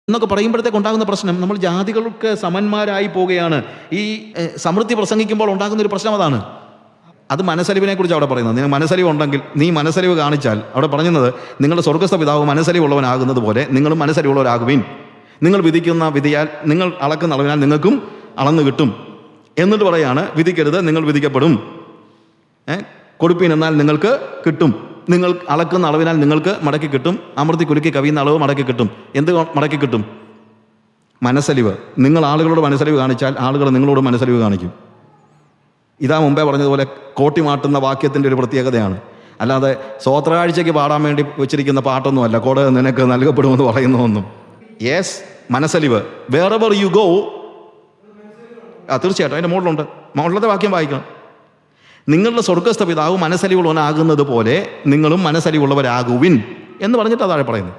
എന്നൊക്കെ പറയുമ്പോഴത്തേക്ക് ഉണ്ടാകുന്ന പ്രശ്നം, നമ്മൾ ജാതികൾക്ക് സമന്മാരായി പോവുകയാണ്. ഈ സമൃദ്ധി പ്രസംഗിക്കുമ്പോൾ ഉണ്ടാകുന്നൊരു പ്രശ്നം അതാണ്. അത് മനസ്സലിവിനെ കുറിച്ച് അവിടെ പറയുന്നത്. നിങ്ങൾ മനസ്സലിവ് ഉണ്ടെങ്കിൽ, നീ മനസ്സലിവ് കാണിച്ചാൽ, അവിടെ പറയുന്നത് നിങ്ങളുടെ സ്വർഗ്ഗസ്ഥ പിതാവ് മനസ്സലിവുള്ളവനാകുന്നത് പോലെ നിങ്ങളും മനസ്സലിവുള്ളവരാകുവിൻ. നിങ്ങൾ വിധിക്കുന്ന വിധിയാൽ, നിങ്ങൾ അളക്കുന്ന അളവിനാൽ നിങ്ങൾക്കും അളന്നു കിട്ടും. എന്നിട്ട് പറയാണ്, വിധിക്കരുത്, നിങ്ങൾ വിധിക്കപ്പെടും. കൊടുപ്പീൻ എന്നാൽ നിങ്ങൾക്ക് കിട്ടും. നിങ്ങൾ അളക്കുന്ന അളവിനാൽ നിങ്ങൾക്ക് മടക്കി കിട്ടും. അമൃതി കുലുക്കി കവിയുന്ന അളവ് മടക്കി കിട്ടും. എന്ത് മടക്കി കിട്ടും? മനസ്സലിവ്. നിങ്ങൾ ആളുകളോട് മനസ്സലിവ് കാണിച്ചാൽ ആളുകൾ നിങ്ങളോട് മനസ്സലിവ് കാണിക്കും. ഇതാ മുമ്പേ പറഞ്ഞതുപോലെ കോട്ടിമാട്ടുന്ന വാക്യത്തിൻ്റെ ഒരു പ്രത്യേകതയാണ്. അല്ലാതെ സ്വോത്രാഴ്ചയ്ക്ക് പാടാൻ വേണ്ടി വെച്ചിരിക്കുന്ന പാട്ടൊന്നുമല്ല. കോട നിനക്ക് നൽകപ്പെടുമെന്ന് പറയുന്നതൊന്നും. യെസ്, മനസ്സലിവ്. Wherever you go. തീർച്ചയായിട്ടും അതിൻ്റെ മുകളിലുണ്ട്. മുകളിലത്തെ വാക്യം വായിക്കണം. നിങ്ങളുടെ സ്വർഗ്ഗസ്ഥ പിതാവ് മനസ്സലിവുള്ളവനാകുന്നത് പോലെ നിങ്ങളും മനസ്സലിവുള്ളവരാകുവിൻ എന്ന് പറഞ്ഞിട്ട് താഴെ പറയുന്നത്.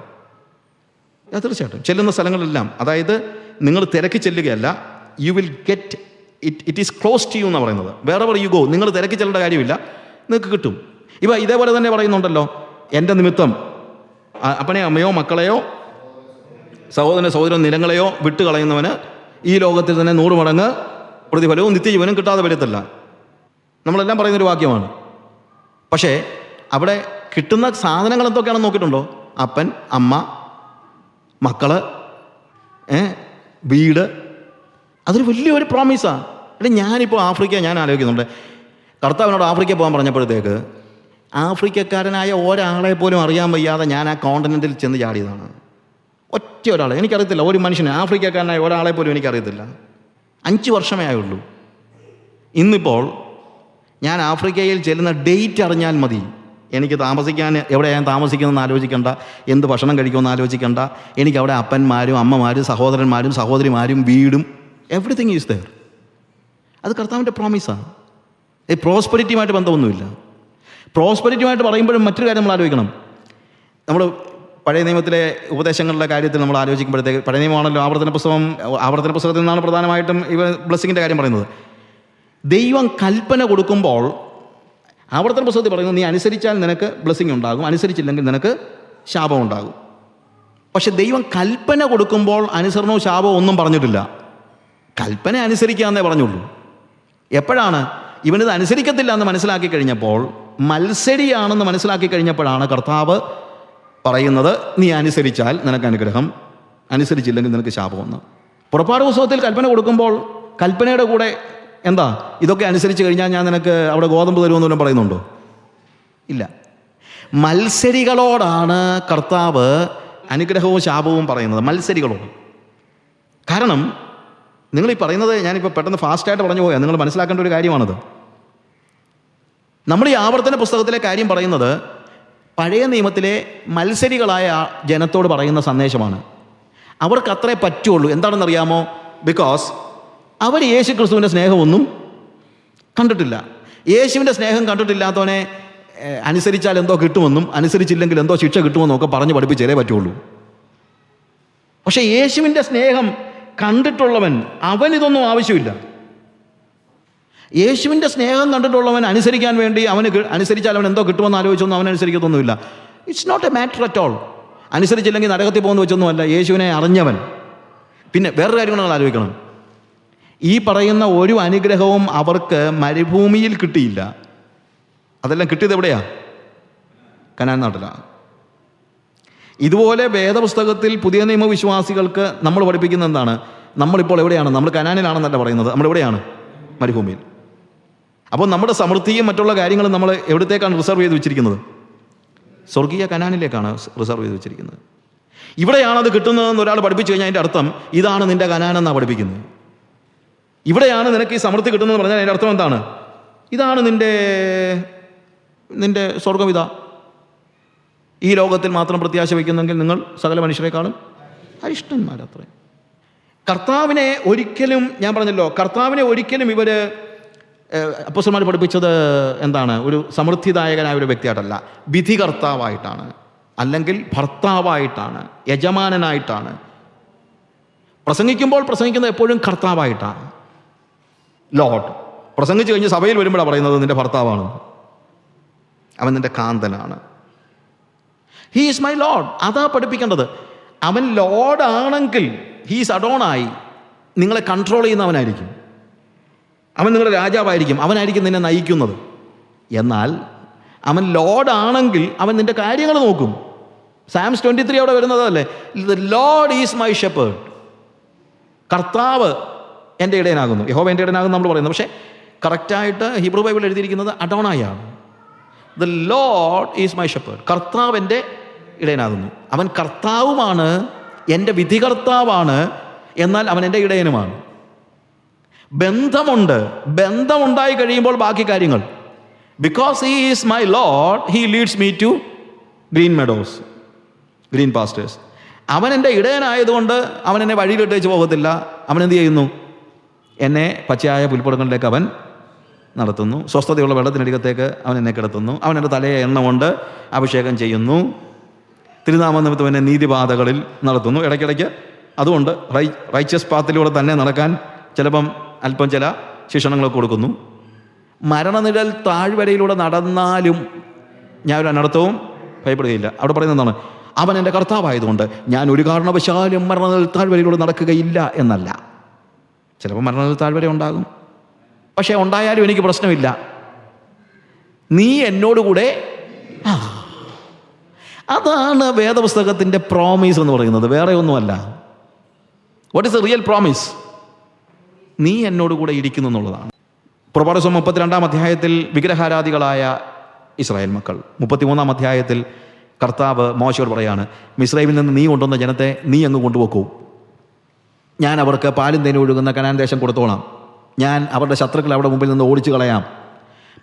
തീർച്ചയായിട്ടും ചെല്ലുന്ന സ്ഥലങ്ങളിലെല്ലാം, അതായത് നിങ്ങൾ തിരക്കി ചെല്ലുകയല്ല, you will get it is close to you എന്നാണ് പറയുന്നത്. വേറെവർ യു ഗോ, നിങ്ങൾ തിരക്കി ചെല്ലേണ്ട കാര്യമില്ല, നിങ്ങൾക്ക് കിട്ടും. ഇവ ഇതേപോലെ തന്നെ പറയുന്നുണ്ടല്ലോ, എൻ്റെ നിമിത്തം അപ്പനെയോ അമ്മയോ മക്കളെയോ സഹോദരൻ നിലങ്ങളെയോ വിട്ടുകളയുന്നവന് ഈ ലോകത്തിൽ തന്നെ 100 മടങ്ങ് പ്രതിഫലവും നിത്യജീവനും കിട്ടാതെ വരത്തില്ല. നമ്മളെല്ലാം പറയുന്നൊരു വാക്യമാണ്. പക്ഷേ അവിടെ കിട്ടുന്ന സാധനങ്ങൾ എന്തൊക്കെയാണെന്ന് നോക്കിയിട്ടുണ്ടോ? അപ്പൻ, അമ്മ, മക്കള്, വീട്. അതൊരു വലിയൊരു പ്രോമിസാണ്. ഞാനിപ്പോൾ ഞാൻ ആലോചിക്കുന്നുണ്ട്, കർത്താവിനോട് ആഫ്രിക്ക പോകാൻ പറഞ്ഞപ്പോഴത്തേക്ക് ആഫ്രിക്കക്കാരനായ ഒരാളെ പോലും അറിയാൻ വയ്യാതെ ഞാൻ ആ കോണ്ടിനെൻറ്റിൽ ചെന്ന് ചാടിയതാണ്. ഒറ്റ ഒരാളെ എനിക്കറിയത്തില്ല, ഒരു മനുഷ്യനെ, ആഫ്രിക്കക്കാരനായ ഒരാളെ പോലും എനിക്കറിയത്തില്ല. 5 വർഷമേ ആയുള്ളൂ. ഇന്നിപ്പോൾ ഞാൻ ആഫ്രിക്കയിൽ ചെല്ലുന്ന ഡേറ്റ് അറിഞ്ഞാൽ മതി, എനിക്ക് താമസിക്കാൻ എവിടെയാണ് ഞാൻ താമസിക്കുന്നതെന്ന് ആലോചിക്കേണ്ട, എന്ത് ഭക്ഷണം കഴിക്കുമെന്ന് ആലോചിക്കേണ്ട. എനിക്കവിടെ അപ്പന്മാരും അമ്മമാരും സഹോദരന്മാരും സഹോദരിമാരും വീടും, എവറിത്തിങ് ഈസ് ദെയർ. അത് കർത്താവിൻ്റെ പ്രോമിസാണ്. പ്രോസ്പെരിറ്റിയുമായിട്ട് ബന്ധമൊന്നുമില്ല. പ്രോസ്പെരിറ്റിയുമായിട്ട് പറയുമ്പോഴും മറ്റൊരു കാര്യം നമ്മൾ ആലോചിക്കണം. നമ്മൾ പഴയ നിയമത്തിലെ ഉപദേശങ്ങളുടെ കാര്യത്തിൽ നമ്മൾ ആലോചിക്കുമ്പോഴത്തേക്ക്, പഴയ നിയമമാണല്ലോ ആവർത്തന പുസ്തകത്തിൽ നിന്നാണ് പ്രധാനമായിട്ടും ബ്ലെസ്സിങ്ങിൻ്റെ കാര്യം പറയുന്നത്. ദൈവം കൽപ്പന കൊടുക്കുമ്പോൾ ആവർത്തന പുസ്തകത്തിൽ പറയുന്നത്, നീ അനുസരിച്ചാൽ നിനക്ക് ബ്ലെസ്സിങ് ഉണ്ടാകും, അനുസരിച്ചില്ലെങ്കിൽ നിനക്ക് ശാപം ഉണ്ടാകും. പക്ഷെ ദൈവം കൽപ്പന കൊടുക്കുമ്പോൾ അനുസരണവും ശാപവും ഒന്നും പറഞ്ഞിട്ടില്ല. കൽപ്പന അനുസരിക്കാമെന്നേ പറഞ്ഞുള്ളൂ. എപ്പോഴാണ് ഇവനിത് അനുസരിക്കത്തില്ല എന്ന് മനസ്സിലാക്കി കഴിഞ്ഞപ്പോൾ, മത്സരിയാണെന്ന് മനസ്സിലാക്കി കഴിഞ്ഞപ്പോഴാണ് കർത്താവ് പറയുന്നത്, നീ അനുസരിച്ചാൽ നിനക്ക് അനുഗ്രഹം, അനുസരിച്ചില്ലെങ്കിൽ നിനക്ക് ശാപമെന്ന്. പുറപ്പാട് പുസ്തകത്തിൽ കൽപ്പന കൊടുക്കുമ്പോൾ കൽപ്പനയുടെ കൂടെ എന്താ, ഇതൊക്കെ അനുസരിച്ച് കഴിഞ്ഞാൽ ഞാൻ നിനക്ക് അവിടെ ഗോതമ്പ് തരുമെന്ന് പറയുന്നുണ്ടോ? ഇല്ല. മത്സരികളോടാണ് കർത്താവ് അനുഗ്രഹവും ശാപവും പറയുന്നത്, മത്സരികളോട്. കാരണം നിങ്ങളീ പറയുന്നത്, ഞാനിപ്പോൾ പെട്ടെന്ന് ഫാസ്റ്റായിട്ട് പറഞ്ഞു പോയാൽ നിങ്ങൾ മനസ്സിലാക്കേണ്ട ഒരു കാര്യമാണത്. നമ്മൾ ഈ ആവർത്തന പുസ്തകത്തിലെ കാര്യം പറയുന്നത് പഴയ നിയമത്തിലെ മത്സരികളായ ജനത്തോട് പറയുന്ന സന്ദേശമാണ്. അവർക്ക് അത്രേ പറ്റുള്ളൂ. എന്താണെന്നറിയാമോ? ബിക്കോസ് അവർ യേശു ക്രിസ്തുവിൻ്റെ സ്നേഹമൊന്നും കണ്ടിട്ടില്ല. യേശുവിൻ്റെ സ്നേഹം കണ്ടിട്ടില്ലാത്തവനെ അനുസരിച്ചാൽ എന്തോ കിട്ടുമെന്നും അനുസരിച്ചില്ലെങ്കിൽ എന്തോ ശിക്ഷ കിട്ടുമെന്നും ഒക്കെ പറഞ്ഞ് പഠിപ്പിച്ചേ പറ്റുള്ളൂ. പക്ഷേ യേശുവിൻ്റെ സ്നേഹം കണ്ടിട്ടുള്ളവൻ, അവനിതൊന്നും ആവശ്യമില്ല. യേശുവിൻ്റെ സ്നേഹം കണ്ടിട്ടുള്ളവൻ അനുസരിക്കാൻ വേണ്ടി അനുസരിച്ചാൽ അവൻ എന്തോ കിട്ടുമെന്ന് ആലോചിച്ചൊന്നും അവൻ അനുസരിക്കത്തൊന്നുമില്ല. It's not a matter at all. അനുസരിച്ചില്ലെങ്കിൽ നരകത്തിൽ പോകുന്ന വെച്ചൊന്നുമല്ല, യേശുവിനെ അറിഞ്ഞവൻ. പിന്നെ വേറൊരു കാര്യം നിങ്ങൾ ആലോചിക്കണം, ഈ പറയുന്ന ഒരു അനുഗ്രഹവും അവർക്ക് മരുഭൂമിയിൽ കിട്ടിയില്ല. അതെല്ലാം കിട്ടിയത് എവിടെയാ? കനാൻ നാട്ടിലാണ്. ഇതുപോലെ വേദപുസ്തകത്തിൽ പുതിയ നിയമവിശ്വാസികൾക്ക് നമ്മൾ പഠിപ്പിക്കുന്ന എന്താണ്? നമ്മളിപ്പോൾ എവിടെയാണ്? നമ്മൾ കനാനിലാണെന്നല്ല പറയുന്നത്, നമ്മളെവിടെയാണ്? മരുഭൂമിയിൽ. അപ്പോൾ നമ്മുടെ സമൃദ്ധിയും മറ്റുള്ള കാര്യങ്ങളും നമ്മൾ എവിടത്തേക്കാണ് റിസർവ് ചെയ്ത് വെച്ചിരിക്കുന്നത്? സ്വർഗീയ കനാനിലേക്കാണ് റിസർവ് ചെയ്ത് വെച്ചിരിക്കുന്നത്. ഇവിടെയാണത് കിട്ടുന്നതെന്ന് ഒരാൾ പഠിപ്പിച്ചു കഴിഞ്ഞാൽ അതിൻ്റെ അർത്ഥം ഇതാണ് നിൻ്റെ കനാനെന്നാണ് പഠിപ്പിക്കുന്നത്. ഇവിടെയാണ് നിനക്ക് ഈ സമൃദ്ധി കിട്ടുന്നതെന്ന് പറഞ്ഞാൽ അതിൻ്റെ അർത്ഥം എന്താണ്? ഇതാണ് നിൻ്റെ സ്വർഗം, ഇതാ. ഈ ലോകത്തിൽ മാത്രം പ്രത്യാശ വയ്ക്കുന്നെങ്കിൽ നിങ്ങൾ സകല മനുഷ്യരെക്കാളും അരിഷ്ടന്മാരത്രേ. കർത്താവിനെ ഒരിക്കലും, ഞാൻ പറഞ്ഞല്ലോ, കർത്താവിനെ ഒരിക്കലും ഇവർ അപ്പോസ്തലന്മാർ പഠിപ്പിച്ചത് എന്താണ്? ഒരു സമൃദ്ധിദായകനായ ഒരു വ്യക്തിയായിട്ടല്ല, വിധികർത്താവായിട്ടാണ്, അല്ലെങ്കിൽ ഭർത്താവായിട്ടാണ്, യജമാനനായിട്ടാണ്. പ്രസംഗിക്കുന്നത് എപ്പോഴും കർത്താവായിട്ടാണ്. ലോർഡ്. പ്രസംഗിച്ചു കഴിഞ്ഞ് സഭയിൽ വരുമ്പോഴാണ് പറയുന്നത് നിന്റെ ഭർത്താവാണ്, അവൻ നിന്റെ കാന്തനാണ്. He is my lord. അതാ പഠിപ്പിക്കേണ്ടത്. അവൻ ലോർഡാണെങ്കിൽ ഹീസ് അഡോണായി നിങ്ങളെ കൺട്രോൾ ചെയ്യുന്നവനായിരിക്കും. അവൻ നിങ്ങളുടെ രാജാവായിരിക്കും, അവനായിരിക്കും നിന്നെ നയിക്കുന്നത്. എന്നാൽ അവൻ ലോർഡാണെങ്കിൽ അവൻ നിന്റെ കാര്യങ്ങൾ നോക്കും. സാംസ് 23 അവിടെ വരുന്നതല്ലേ, the lord is my shepherd. കർത്താവ് എൻ്റെ ഇടയനാകുന്നു, യഹോവ എൻ്റെ ഇടയനാകുന്നു നമ്മൾ പറയുന്നത്. പക്ഷേ കറക്റ്റായിട്ട് ഹീബ്രു ബൈബിൾ എഴുതിയിരിക്കുന്നത് അഡോണായാണ്. The lord is my shepherd. കർത്താവ് എൻ്റെ ഇടയനാകുന്നു. അവൻ കർത്താവുമാണ്, എൻ്റെ വിധികർത്താവാണ്, എന്നാൽ അവൻ എൻ്റെ ഇടയനുമാണ്. ബന്ധമുണ്ട്. ബന്ധമുണ്ടായി കഴിയുമ്പോൾ ബാക്കി കാര്യങ്ങൾ. Because he is my lord he leads me to green meadows, green pastures. അവൻ എൻ്റെ ഇടയനായതുകൊണ്ട് അവൻ എന്നെ വഴിയിലിട്ടേച്ച് പോകത്തില്ല. അവൻ എന്ത് ചെയ്യുന്നു? എന്നെ പച്ചയായ പുൽപ്പടങ്ങളിലേക്ക് അവൻ നടത്തുന്നു. സ്വസ്ഥതയുള്ള വെള്ളത്തിനടിക്കത്തേക്ക് അവൻ എന്നെ കിടത്തുന്നു. അവൻ എൻ്റെ തലയെ എണ്ണ കൊണ്ട് അഭിഷേകം ചെയ്യുന്നു. തിരുനാമ നിമിത്തം എന്നെ നീതിപാതകളിൽ നടത്തുന്നു. ഇടയ്ക്കിടയ്ക്ക് അതുകൊണ്ട് റൈച്ചസ് പാത്തിലൂടെ തന്നെ നടക്കാൻ ചിലപ്പം അല്പം ചില ശിക്ഷണങ്ങളൊക്കെ കൊടുക്കുന്നു. മരണനിഴൽ താഴ്വരയിലൂടെ നടന്നാലും ഞാൻ ഒരു അനർത്ഥവും ഭയപ്പെടുകയില്ല. അവിടെ പറയുന്നത് എന്താണ്? അവൻ എൻ്റെ കർത്താവായതുകൊണ്ട് ഞാൻ ഒരു കാരണവശാലും മരണനിഴൽ താഴ്വരയിലൂടെ നടക്കുകയില്ല എന്നല്ല. ചിലപ്പോൾ മരണനിഴൽ താഴ്വര ഉണ്ടാകും, പക്ഷേ ഉണ്ടായാലും എനിക്ക് പ്രശ്നമില്ല. നീ എന്നോടുകൂടെ. അതാണ് വേദപുസ്തകത്തിൻ്റെ പ്രോമിസ് എന്ന് പറയുന്നത്, വേറെ ഒന്നുമല്ല. What is A real promise? നീ എന്നോടുകൂടെ ഇരിക്കുന്നു എന്നുള്ളതാണ്. പുറപ്പാട് പുസ്തകം 32-ാം അധ്യായത്തിൽ വിഗ്രഹാരാധികളായ ഇസ്രായേൽ മക്കൾ, 33-ാം അധ്യായത്തിൽ കർത്താവ് മോശയോട് പറയാണ്, മിസ്രൈമിൽ നിന്ന് നീ കൊണ്ടുവന്ന ജനത്തെ നീ അങ്ങ് കൊണ്ടുപോക്കൂ. ഞാൻ അവർക്ക് പാലും തേനും ഒഴുകുന്ന കനാൻ ദേശം കൊടുത്തോളാം. ഞാൻ അവരുടെ ശത്രുക്കളെ അവിടെ മുമ്പിൽ നിന്ന് ഓടിച്ചു കളയാം.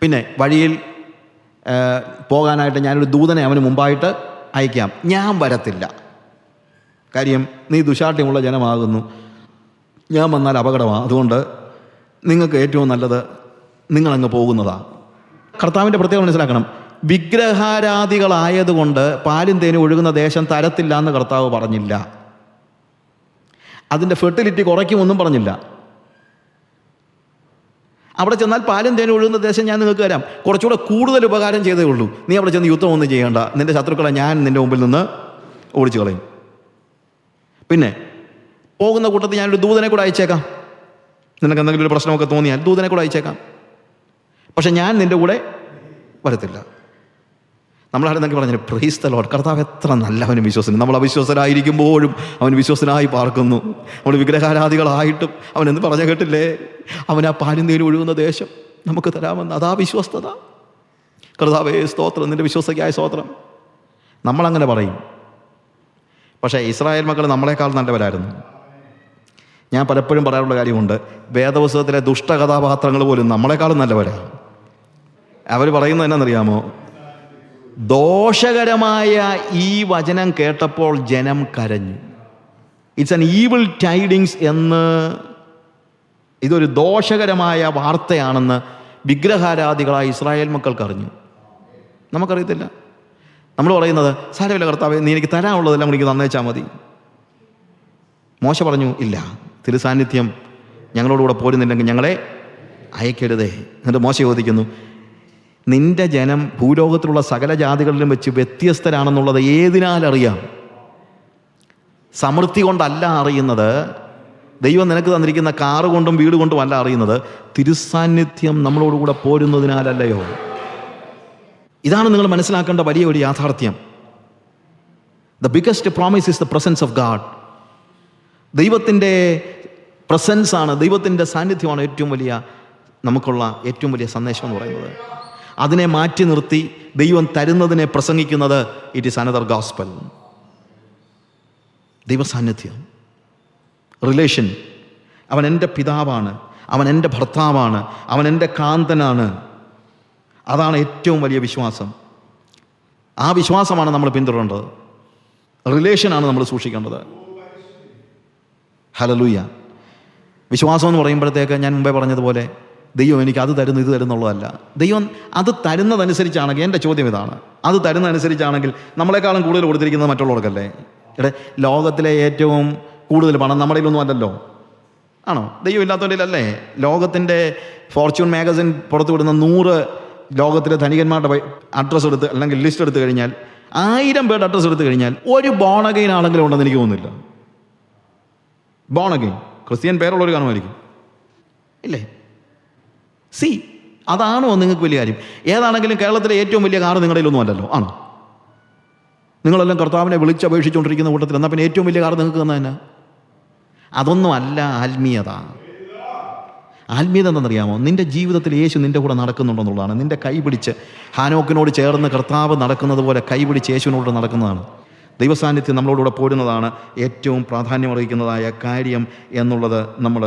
പിന്നെ വഴിയിൽ പോകാനായിട്ട് ഞാനൊരു ദൂതനെ അവന് മുമ്പായിട്ട് അയക്കാം. ഞാൻ വരത്തില്ല, കാര്യം നീ ദുശാഠ്യമുള്ള ജനമാകുന്നു. ഞാൻ വന്നാൽ അപകടമാണ്. അതുകൊണ്ട് നിങ്ങൾക്ക് ഏറ്റവും നല്ലത് നിങ്ങളങ്ങ് പോകുന്നതാണ്. കർത്താവിൻ്റെ പ്രത്യേകം മനസ്സിലാക്കണം. വിഗ്രഹാരാധികളായതുകൊണ്ട് പാലും തേനും ഒഴുകുന്ന ദേശം തരത്തില്ല എന്ന് കർത്താവ് പറഞ്ഞില്ല. അതിൻ്റെ ഫെർട്ടിലിറ്റി കുറയ്ക്കുമൊന്നും പറഞ്ഞില്ല. അവിടെ ചെന്നാൽ പാലും തേനും ഒഴുകുന്ന ദേശം ഞാൻ നിങ്ങൾക്ക് തരാം, കുറച്ചുകൂടെ കൂടുതൽ ഉപകാരം ചെയ്തേ ഉള്ളൂ. നീ അവിടെ ചെന്ന് യുദ്ധമൊന്നും ചെയ്യേണ്ട, നിൻ്റെ ശത്രുക്കളെ ഞാൻ നിൻ്റെ മുമ്പിൽ നിന്ന് ഓടിച്ചു കളയും. പിന്നെ പോകുന്ന കൂട്ടത്തിൽ ഞാനൊരു ദൂതനെ കൂടെ അയച്ചേക്കാം. നിനക്ക് എന്തെങ്കിലും ഒരു പ്രശ്നമൊക്കെ തോന്നിയാൽ ദൂതനെ കൂടെ അയച്ചേക്കാം, പക്ഷെ ഞാൻ നിൻ്റെ കൂടെ വരത്തില്ല. നമ്മളാരെന്നൊക്കെ പറഞ്ഞു, പ്രൈസ് ദി ലോർഡ്. കർത്താവ് എത്ര നല്ലവനും വിശ്വസനും. നമ്മൾ അവിശ്വസനായിരിക്കുമ്പോഴും അവൻ വിശ്വസനായി പാർക്കുന്നു. നമ്മൾ വിഗ്രഹാരാധികളായിട്ടും അവൻ എന്ന് പറഞ്ഞ കേട്ടില്ലേ, അവൻ ആ പാലും തേനും ഒഴുകുന്ന ദേശം നമുക്ക് തരാമെന്ന്. അതാ വിശ്വസ്തത. കർത്താവേ സ്തോത്രം, നിൻ്റെ വിശ്വസ്തയ്ക്കായ സ്തോത്രം. നമ്മളങ്ങനെ പറയും, പക്ഷേ ഇസ്രായേൽ മക്കൾ നമ്മളെക്കാൾ നല്ലവരായിരുന്നു. ഞാൻ പലപ്പോഴും പറയാറുള്ള കാര്യമുണ്ട്, വേദപുസ്തകത്തിലെ ദുഷ്ടകഥാപാത്രങ്ങൾ പോലും നമ്മളെക്കാളും നല്ലവരാണ്. അവർ പറയുന്നത് എന്നാണെന്നറിയാമോ? ദോഷകരമായ ഈ വചനം കേട്ടപ്പോൾ ജനം കരഞ്ഞു. ഇറ്റ്സ് ആൻ ഈവിൾ ടൈഡിങ്സ് എന്ന്, ഇതൊരു ദോഷകരമായ വാർത്തയാണെന്ന് വിഗ്രഹാരാധികളായ ഇസ്രായേൽ മക്കൾക്ക് അറിഞ്ഞു. നമുക്കറിയത്തില്ല. നമ്മൾ പറയുന്നത്, സാരമില്ല കർത്താവേ, നീ എനിക്ക് തരാനുള്ളതെല്ലാം എനിക്ക് തന്നേച്ചാൽ മതി. മോശ പറഞ്ഞു, ഇല്ല, തിരുസാന്നിധ്യം ഞങ്ങളോടുകൂടെ പോരുന്നില്ലെങ്കിൽ ഞങ്ങളെ അയക്കരുതേ. എന്നിട്ട് മോശ ചോദിക്കുന്നു, നിന്റെ ജനം ഭൂലോകത്തിലുള്ള സകല ജാതികളിലും വെച്ച് വ്യത്യസ്തരാണെന്നുള്ളത് ഏതിനാൽ അറിയാം? സമൃദ്ധി കൊണ്ടല്ല അറിയുന്നത്, ദൈവം നിനക്ക് തന്നിരിക്കുന്ന കാറ് കൊണ്ടും വീട് കൊണ്ടും അല്ല അറിയുന്നത്, തിരുസാന്നിധ്യം നമ്മളോടുകൂടെ പോരുന്നതിനാലല്ലയോ? ഇതാണ് നിങ്ങൾ മനസ്സിലാക്കേണ്ട വലിയ ഒരു യാഥാർത്ഥ്യം. The biggest promise is the presence of God. ദൈവത്തിൻ്റെ പ്രസൻസാണ്, ദൈവത്തിൻ്റെ സാന്നിധ്യമാണ് ഏറ്റവും വലിയ, നമുക്കുള്ള ഏറ്റവും വലിയ സന്ദേശം എന്ന് പറയുന്നത്. അതിനെ മാറ്റി നിർത്തി ദൈവം തരുന്നതിനെ പ്രസംഗിക്കുന്നത്, ഇറ്റ് ഈസ് അനദർ ഗോസ്പൽ. ദൈവസാന്നിധ്യം, റിലേഷൻ. അവൻ എൻ്റെ പിതാവാണ്, അവൻ എൻ്റെ ഭർത്താവാണ്, അവൻ എൻ്റെ കാന്തനാണ്. അതാണ് ഏറ്റവും വലിയ വിശ്വാസം. ആ വിശ്വാസമാണ് നമ്മൾ പിന്തുടരേണ്ടത്. റിലേഷനാണ് നമ്മൾ സൂക്ഷിക്കേണ്ടത്. ഹല്ലേലൂയ. വിശ്വാസം എന്ന് പറയുമ്പോഴത്തേക്ക് ഞാൻ മുമ്പേ പറഞ്ഞതുപോലെ ദൈവം എനിക്ക് അത് തരുന്നു ഇത് തരുന്നുള്ളതല്ല. ദൈവം അത് തരുന്നതനുസരിച്ചാണെങ്കിൽ, എൻ്റെ ചോദ്യം ഇതാണ്, അത് തരുന്നതനുസരിച്ചാണെങ്കിൽ നമ്മളെക്കാളും കൂടുതൽ കൊടുത്തിരിക്കുന്നത് മറ്റുള്ളവർക്കല്ലേ? ലോകത്തിലെ ഏറ്റവും കൂടുതൽ പണം നമ്മുടെ കയ്യിലൊന്നും അല്ലല്ലോ, ആണോ? ദൈവം ഇല്ലാത്തവരുടെ അല്ലേ? ലോകത്തിൻ്റെ ഫോർച്യൂൺ മാഗസിൻ പുറത്തു വിടുന്ന 100 ലോകത്തിലെ ധനികന്മാരുടെ അഡ്രസ്സ് എടുത്ത് അല്ലെങ്കിൽ ലിസ്റ്റ് എടുത്തു കഴിഞ്ഞാൽ 1000 പേരുടെ അഡ്രസ്സ് എടുത്തു കഴിഞ്ഞാൽ ഒരു ബോൺ അഗെയിൻ ആണെങ്കിലും ഉണ്ടെന്ന് എനിക്ക് തോന്നുന്നില്ല. ബോൺ അഗെയിൻ ക്രിസ്ത്യൻ പേരുള്ളവർ കാണുമായിരിക്കും, ഇല്ലേ? സി, അതാണോ നിങ്ങൾക്ക് വലിയ കാര്യം? ഏതാണെങ്കിലും കേരളത്തിലെ ഏറ്റവും വലിയ കാറ് നിങ്ങളുടെ കയ്യിലൊന്നും അല്ലല്ലോ, ആണോ? നിങ്ങളെല്ലാം കർത്താവിനെ വിളിച്ചപേക്ഷിച്ചുകൊണ്ടിരിക്കുന്ന കൂട്ടത്തിൽ, എന്നാൽ പിന്നെ ഏറ്റവും വലിയ കാറ് നിങ്ങൾക്ക് തന്നെ തന്നെ? അതൊന്നും അല്ല ആത്മീയത. ആത്മീയത എന്താണെന്നറിയാമോ? നിൻ്റെ ജീവിതത്തിൽ യേശു നിൻ്റെ കൂടെ നടക്കുന്നുണ്ടെന്നുള്ളതാണ്. നിൻ്റെ കൈ പിടിച്ച് ഹാനോക്കിനോട് ചേർന്ന് കർത്താവ് നടക്കുന്നത് പോലെ കൈ പിടിച്ച് യേശുവിനോട് നടക്കുന്നതാണ്. ദൈവസാന്നിധ്യം നമ്മളോടുകൂടെ പോരുന്നതാണ് ഏറ്റവും പ്രാധാന്യമർഹിക്കുന്നതായ കാര്യം എന്നുള്ളത് നമ്മൾ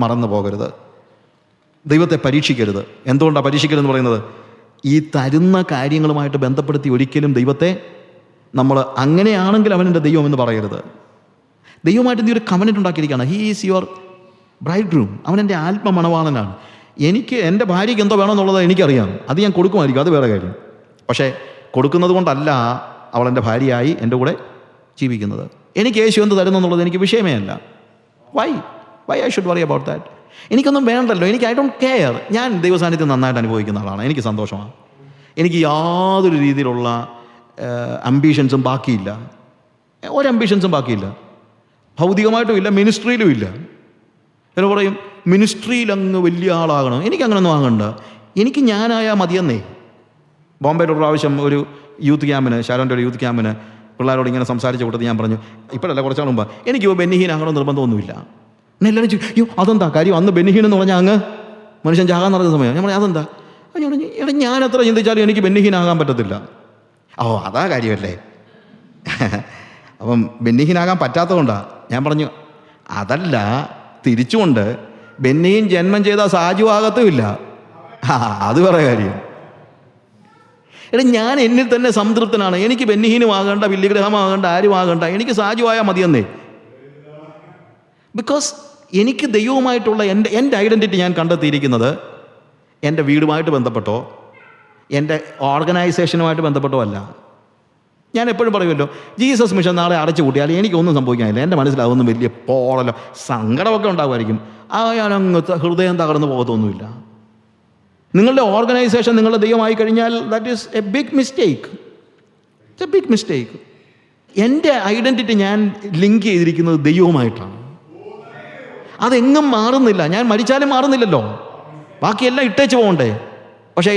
മറന്നു പോകരുത്. ദൈവത്തെ പരീക്ഷിക്കരുത്. എന്തുകൊണ്ടാണ് പരീക്ഷിക്കരുതെന്ന് പറയുന്നത്? ഈ തരുന്ന കാര്യങ്ങളുമായിട്ട് ബന്ധപ്പെടുത്തി ഒരിക്കലും ദൈവത്തെ നമ്മൾ അങ്ങനെയാണെങ്കിൽ അവനെൻ്റെ ദൈവം എന്ന് പറയരുത്. ദൈവമായിട്ട് നീ ഒരു കവനൻ്റ് ഉണ്ടാക്കിയിരിക്കുകയാണ്. He is your bridegroom. അവൻ എൻ്റെ ആത്മമണവാളനാണ്. എനിക്ക് എൻ്റെ ഭാര്യയ്ക്ക് എന്തോ വേണമെന്നുള്ളത് എനിക്കറിയാം. അത് ഞാൻ കൊടുക്കുമായിരിക്കും, അത് വേറെ കാര്യം. പക്ഷേ കൊടുക്കുന്നത് കൊണ്ടല്ല അവൾ എൻ്റെ ഭാര്യയായി എൻ്റെ കൂടെ ജീവിക്കുന്നത്. എനിക്ക് യേശു എന്ത് തരുന്നു എന്നുള്ളത് എനിക്ക് വിഷയമേ അല്ല. Why I should worry about that? എനിക്കൊന്നും വേണ്ടല്ലോ. എനിക്ക് ഐ ഡോണ്ട് കെയർ. ഞാൻ ദൈവസാന്നിധ്യം നന്നായിട്ട് അനുഭവിക്കുന്ന ആളാണ്. എനിക്ക് സന്തോഷമാണ്. എനിക്ക് യാതൊരു രീതിയിലുള്ള അംബീഷൻസും ബാക്കിയില്ല. ഒരു അംബീഷൻസും ബാക്കിയില്ല. ഭൗതികമായിട്ടും ഇല്ല, മിനിസ്ട്രിയിലും ഇല്ല. എന്ന് പറയും മിനിസ്ട്രിയിൽ അങ്ങ് വലിയ ആളാകണം. എനിക്കങ്ങനൊന്നും ആകണ്ട. എനിക്ക് ഞാനായാൽ മതിയെന്നേ. ബോംബെയിൽ ഒരു പ്രാവശ്യം ഒരു യൂത്ത് ക്യാമ്പിന്, ഷാരോൻ്റെ ഒരു യൂത്ത് ക്യാമ്പിന് പിള്ളേരോട് ഇങ്ങനെ സംസാരിച്ച കൂട്ടത്തിൽ ഞാൻ പറഞ്ഞു, ഇപ്പോഴല്ല കുറച്ചാൾ മുമ്പ്, എനിക്ക് ബെന്നിഹീനാകണം നിർബന്ധമൊന്നുമില്ല. എന്നെ എല്ലാവരും ചോദിച്ചു, അയ്യോ അതെന്താ കാര്യം? അന്ന് ബെന്നിഹീൻ എന്ന് പറഞ്ഞാൽ അങ്ങ് മനുഷ്യൻ ചാകാൻ നടക്കുന്ന സമയം. ഞാൻ പറഞ്ഞു അതെന്താ? ഞാൻ പറഞ്ഞു എടാ, ഞാൻ എത്ര ചിന്തിച്ചാലും എനിക്ക് ബെന്നിഹീനാകാൻ പറ്റത്തില്ല. ഓ അതാ കാര്യമല്ലേ. അപ്പം ബെന്നിഹീനാകാൻ പറ്റാത്തതുകൊണ്ടാണ്. ഞാൻ പറഞ്ഞു അതല്ല, തിരിച്ചുകൊണ്ട് ബെന്നിഹീൻ ജന്മം ചെയ്താൽ സാജു ആകത്തുമില്ല. അത് വേറെ കാര്യം. എടാ, ഞാൻ എന്നിൽ തന്നെ സംതൃപ്തനാണ്. എനിക്ക് ബെന്നിഹീനും ആകേണ്ട, വില്യഗ്രഹമാകേണ്ട, ആരും ആകേണ്ട. എനിക്ക് സാജു ആയാൽ മതിയെന്നേ. ബിക്കോസ് എനിക്ക് ദൈവവുമായിട്ടുള്ള എൻ്റെ ഐഡൻറ്റിറ്റി ഞാൻ കണ്ടെത്തിയിരിക്കുന്നത് എൻ്റെ വീടുമായിട്ട് ബന്ധപ്പെട്ടോ എൻ്റെ ഓർഗനൈസേഷനുമായിട്ട് ബന്ധപ്പെട്ടോ അല്ല. ഞാൻ എപ്പോഴും പറയുമല്ലോ, ജീസസ് മിഷൻ നാളെ അടച്ചു കൂട്ടിയാൽ എനിക്കൊന്നും സംഭവിക്കാനില്ല. എൻ്റെ മനസ്സിലാവുന്ന വലിയ പോളല്ലോ, സങ്കടമൊക്കെ ഉണ്ടാകുമായിരിക്കും. ഞാനങ്ങ് ഹൃദയം തകർന്നു പോകത്തൊന്നുമില്ല. നിങ്ങളുടെ ഓർഗനൈസേഷൻ നിങ്ങളുടെ ദൈവമായി കഴിഞ്ഞാൽ that is a big mistake. It's a big mistake. എൻ്റെ ഐഡൻറ്റിറ്റി ഞാൻ ലിങ്ക് ചെയ്തിരിക്കുന്നത് ദൈവവുമായിട്ടാണ്. അതെങ്ങും മാറുന്നില്ല. ഞാൻ മരിച്ചാലും മാറുന്നില്ലല്ലോ. ബാക്കിയെല്ലാം ഇട്ടേച്ച് പോകണ്ടേ. പക്ഷേ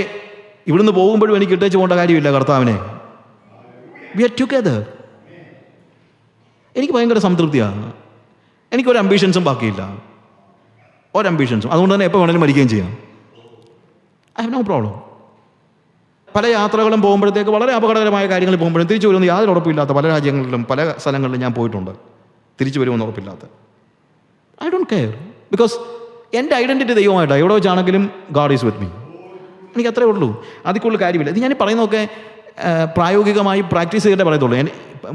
ഇവിടുന്ന് പോകുമ്പോഴും എനിക്ക് ഇട്ടേച്ച് പോകേണ്ട കാര്യമില്ല കർത്താവിനെ. We are together. എനിക്ക് ഭയങ്കര സംതൃപ്തിയാണ്. എനിക്കൊരു അംബീഷൻസും ബാക്കിയില്ല, ഒരു അംബീഷൻസും. അതുകൊണ്ട് തന്നെ എപ്പോൾ വേണമെങ്കിലും മരിക്കുകയും ചെയ്യാം. I have no problem. പല യാത്രകളും പോകുമ്പോഴത്തേക്ക് വളരെ അപകടകരമായ കാര്യങ്ങളിൽ പോകുമ്പോഴും തിരിച്ചു വരുമെന്ന് യാതൊരു ഉറപ്പില്ലാത്ത പല രാജ്യങ്ങളിലും പല സ്ഥലങ്ങളിലും ഞാൻ പോയിട്ടുണ്ട്. തിരിച്ചു വരുമെന്ന് ഉറപ്പില്ലാത്ത. I don't care. ബിക്കോസ് എൻ്റെ ഐഡൻറ്റിറ്റി ദൈവമായിട്ടാണ്. എവിടെ വെച്ചാണെങ്കിലും ഗാഡ് ഈസ് വിത്ത് മീ. എനിക്ക് അത്രേ ഉള്ളൂ. അതിൽ കൂടുതൽ കാര്യമില്ല. ഇത് ഞാൻ പറയുന്നതൊക്കെ പ്രായോഗികമായി പ്രാക്ടീസ് ചെയ്തിട്ടേ പറയത്തുള്ളൂ.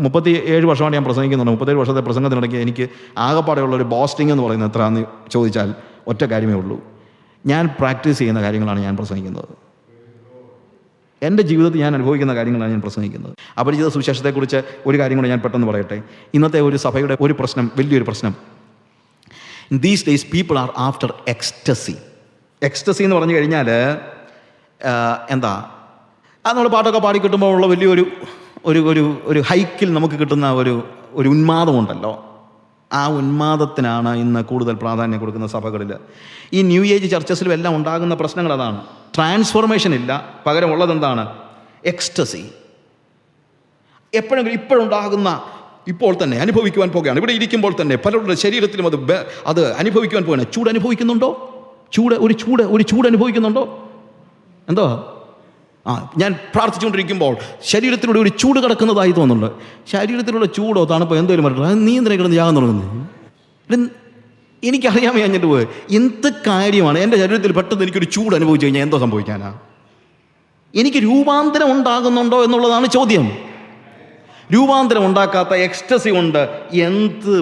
37 വർഷമാണ് ഞാൻ പ്രസംഗിക്കുന്നുണ്ട്. 37 വർഷത്തെ പ്രസംഗത്തിനിടയ്ക്ക് എനിക്ക് ആകെപ്പാടെയുള്ള ഒരു ബോസ്റ്റിംഗ് എന്ന് പറയുന്നത് എത്രയാണെന്ന് ചോദിച്ചാൽ ഒറ്റ കാര്യമേ ഉള്ളൂ. ഞാൻ പ്രാക്ടീസ് ചെയ്യുന്ന കാര്യങ്ങളാണ് ഞാൻ പ്രസംഗിക്കുന്നത്. എൻ്റെ ജീവിതത്തിൽ ഞാൻ അനുഭവിക്കുന്ന കാര്യങ്ങളാണ് ഞാൻ പ്രസംഗിക്കുന്നത്. അപരിചിത സുവിശേഷത്തെക്കുറിച്ച് ഒരു കാര്യം കൂടെ ഞാൻ പെട്ടെന്ന് പറയട്ടെ. ഇന്നത്തെ ഒരു സഭയുടെ ഒരു പ്രശ്നം, വലിയൊരു പ്രശ്നം, in these days people are after ecstasy. Ecstasy എന്ന് പറഞ്ഞു കഴിഞ്ഞാൽ എന്താ, അത് നമ്മൾ പാട്ടൊക്കെ പാടി കിട്ടുമ്പോൾ ഉള്ള വലിയൊരു ഒരു ഹൈക്കിൽ നമുക്ക് കിട്ടുന്ന ഒരു ഉന്മാദമുണ്ടല്ലോ. ആ ഉന്മാദത്തിനാണ് ഇന്ന് കൂടുതൽ പ്രാധാന്യം കൊടുക്കുന്ന സഭകളിൽ. ഈ ന്യൂ ഏജ് ചർച്ചസിലും എല്ലാം ഉണ്ടാകുന്ന പ്രശ്നങ്ങൾ അതാണ്. ട്രാൻസ്ഫോർമേഷൻ ഇല്ല, പകരം ഉള്ളതെന്താണ്? എക്സ്റ്റസി. എപ്പോഴെങ്കിലും ഇപ്പോഴുണ്ടാകുന്ന, ഇപ്പോൾ തന്നെ അനുഭവിക്കുവാൻ പോകുകയാണ്. ഇവിടെ ഇരിക്കുമ്പോൾ തന്നെ പലരുടെ ശരീരത്തിലും അത് അനുഭവിക്കുവാൻ പോകുകയാണ്. ചൂട് അനുഭവിക്കുന്നുണ്ടോ? ഒരു ചൂട് അനുഭവിക്കുന്നുണ്ടോ? എന്തോ ഞാൻ പ്രാർത്ഥിച്ചുകൊണ്ടിരിക്കുമ്പോൾ ശരീരത്തിലൂടെ ഒരു ചൂട് കിടക്കുന്നതായി തോന്നുന്നുണ്ട്. ശരീരത്തിലുള്ള ചൂടോ തണുപ്പോ എന്തെങ്കിലും പറഞ്ഞിട്ട് നീ എന്തിനാ കിടന്ന് ജാഗം തുടങ്ങുന്നത്? എനിക്കറിയാൻ കഴിഞ്ഞിട്ട് പോയി എന്ത് കാര്യമാണ്. എൻ്റെ ശരീരത്തിൽ പെട്ടെന്ന് എനിക്കൊരു ചൂട് അനുഭവിച്ചു കഴിഞ്ഞാൽ എന്തോ സംഭവിക്കാനാ? എനിക്ക് രൂപാന്തരം ഉണ്ടാകുന്നുണ്ടോ എന്നുള്ളതാണ് ചോദ്യം. രൂപാന്തരം ഉണ്ടാക്കാത്ത എക്സ്റ്റസി കൊണ്ട് എന്ത്